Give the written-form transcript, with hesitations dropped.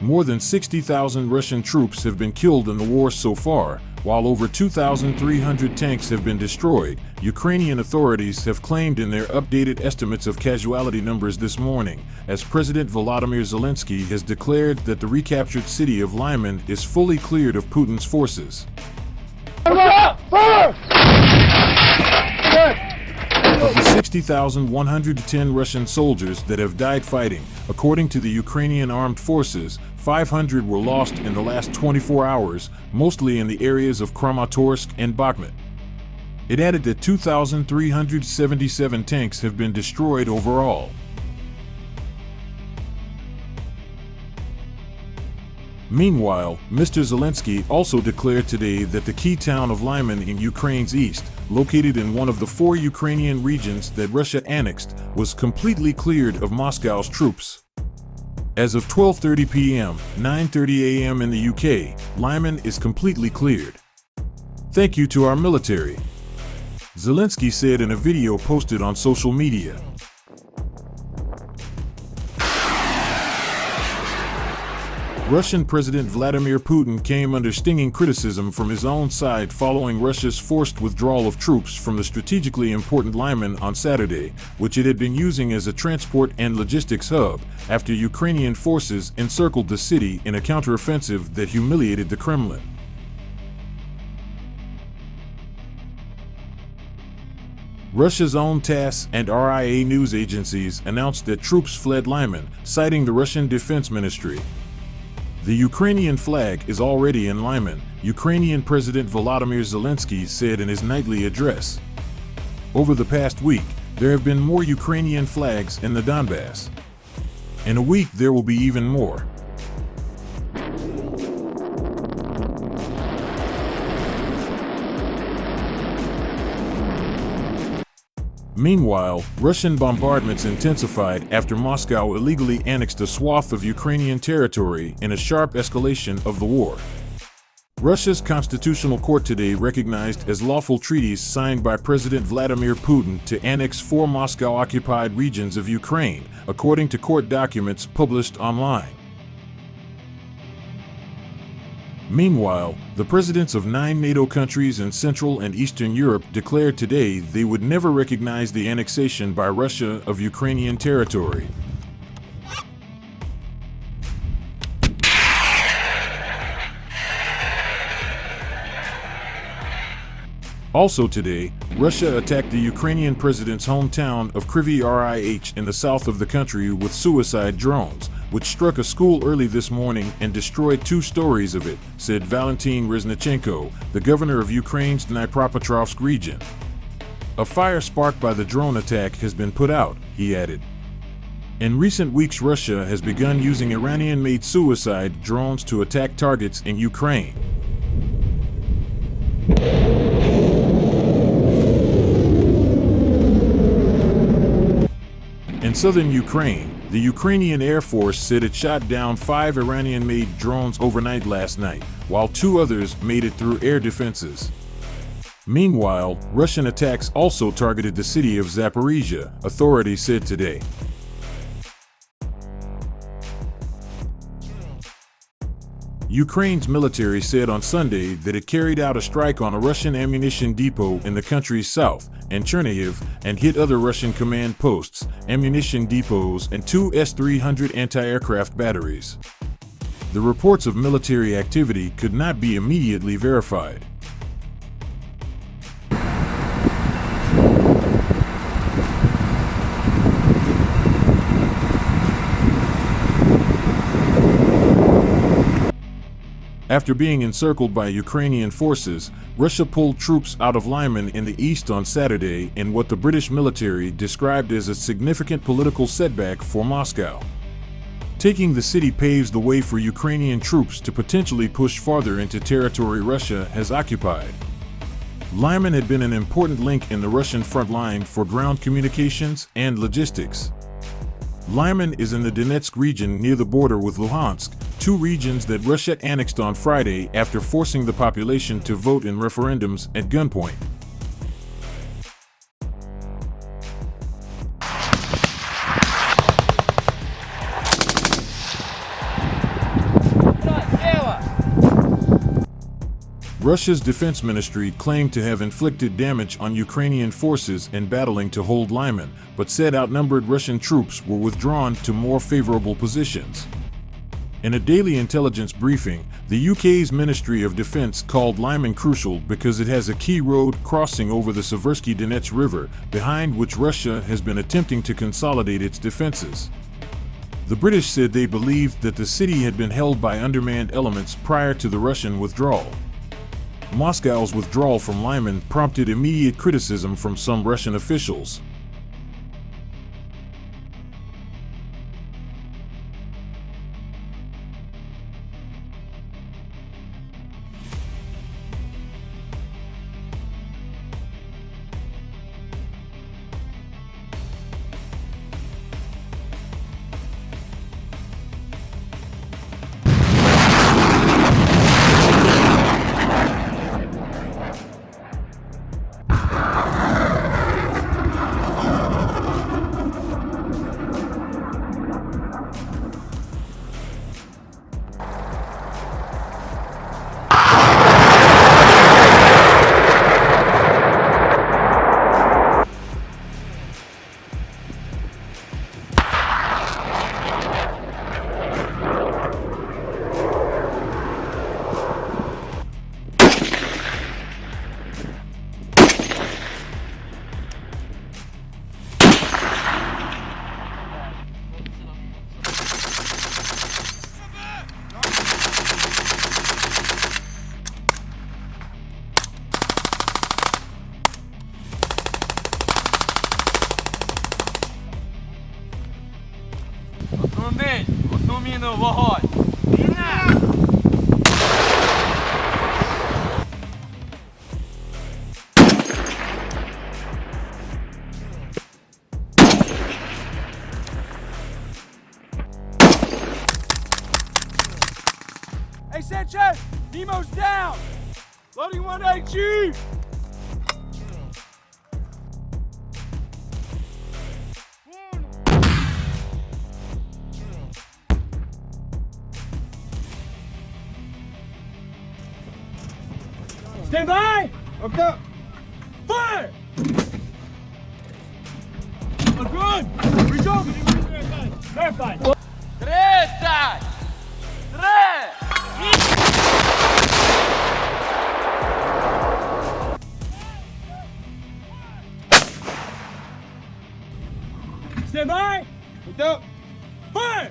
More than 60,000 Russian troops have been killed in the war so far, while over 2,300 tanks have been destroyed, Ukrainian authorities have claimed in their updated estimates of casualty numbers this morning, as President Volodymyr Zelenskyy has declared that the recaptured city of Lyman is fully cleared of Putin's forces. Of the 60,110 Russian soldiers that have died fighting, according to the Ukrainian armed forces, 500 were lost in the last 24 hours, mostly in the areas of Kramatorsk and Bakhmut. It added that 2,377 tanks have been destroyed overall. Meanwhile, Mr. Zelenskyy also declared today that the key town of Lyman in Ukraine's east, located in one of the 4 Ukrainian regions that Russia annexed, was completely cleared of Moscow's troops. As of 12:30 p.m., 9:30 a.m. in the UK, Lyman is completely cleared. Thank you to our military, Zelenskyy said in a video posted on social media. Russian President Vladimir Putin came under stinging criticism from his own side following Russia's forced withdrawal of troops from the strategically important Lyman on Saturday, which it had been using as a transport and logistics hub, after Ukrainian forces encircled the city in a counteroffensive that humiliated the Kremlin. Russia's own TASS and RIA news agencies announced that troops fled Lyman, citing the Russian Defense Ministry. The Ukrainian flag is already in Lyman, Ukrainian President Volodymyr Zelenskyy said in his nightly address. Over the past week, there have been more Ukrainian flags in the Donbass. In a week there will be even more. Meanwhile, Russian bombardments intensified after Moscow illegally annexed a swath of Ukrainian territory in a sharp escalation of the war. Russia's Constitutional Court today recognized as lawful treaties signed by President Vladimir Putin to annex 4 Moscow-occupied regions of Ukraine, according to court documents published online. Meanwhile, the presidents of 9 NATO countries in Central and Eastern Europe declared today they would never recognize the annexation by Russia of Ukrainian territory. Also today, Russia attacked the Ukrainian president's hometown of Kryvyi Rih in the south of the country with suicide drones, which struck a school early this morning and destroyed 2 stories of it, said Valentin Reznichenko, the governor of Ukraine's Dnipropetrovsk region. A fire sparked by the drone attack has been put out, he added. In recent weeks, Russia has begun using Iranian-made suicide drones to attack targets in Ukraine. In southern Ukraine, the Ukrainian Air Force said it shot down 5 Iranian-made drones overnight last night, while 2 others made it through air defenses. Meanwhile, Russian attacks also targeted the city of Zaporizhia, authorities said today. Ukraine's military said on Sunday that it carried out a strike on a Russian ammunition depot in the country's south, and Chernihiv, and hit other Russian command posts, ammunition depots, and 2 S-300 anti-aircraft batteries. The reports of military activity could not be immediately verified. After being encircled by Ukrainian forces, Russia pulled troops out of Lyman in the east on Saturday in what the British military described as a significant political setback for Moscow. Taking the city paves the way for Ukrainian troops to potentially push farther into territory Russia has occupied. Lyman had been an important link in the Russian front line for ground communications and logistics. Lyman is in the Donetsk region near the border with Luhansk, 2 regions that Russia annexed on Friday after forcing the population to vote in referendums at gunpoint. Russia's defense ministry claimed to have inflicted damage on Ukrainian forces in battling to hold Lyman, but said outnumbered Russian troops were withdrawn to more favorable positions. In a daily intelligence briefing, the UK's Ministry of Defense called Lyman crucial because it has a key road crossing over the Seversky Donets River, behind which Russia has been attempting to consolidate its defenses. The British said they believed that the city had been held by undermanned elements prior to the Russian withdrawal. Moscow's withdrawal from Lyman prompted immediate criticism from some Russian officials. Одну міну, вогонь! Hey Sanchez, Nemo's down! Loading 1HE! Stand by! Okay. Fire! Good! Reach over! Verify! 30! 3! Stand by! Fire!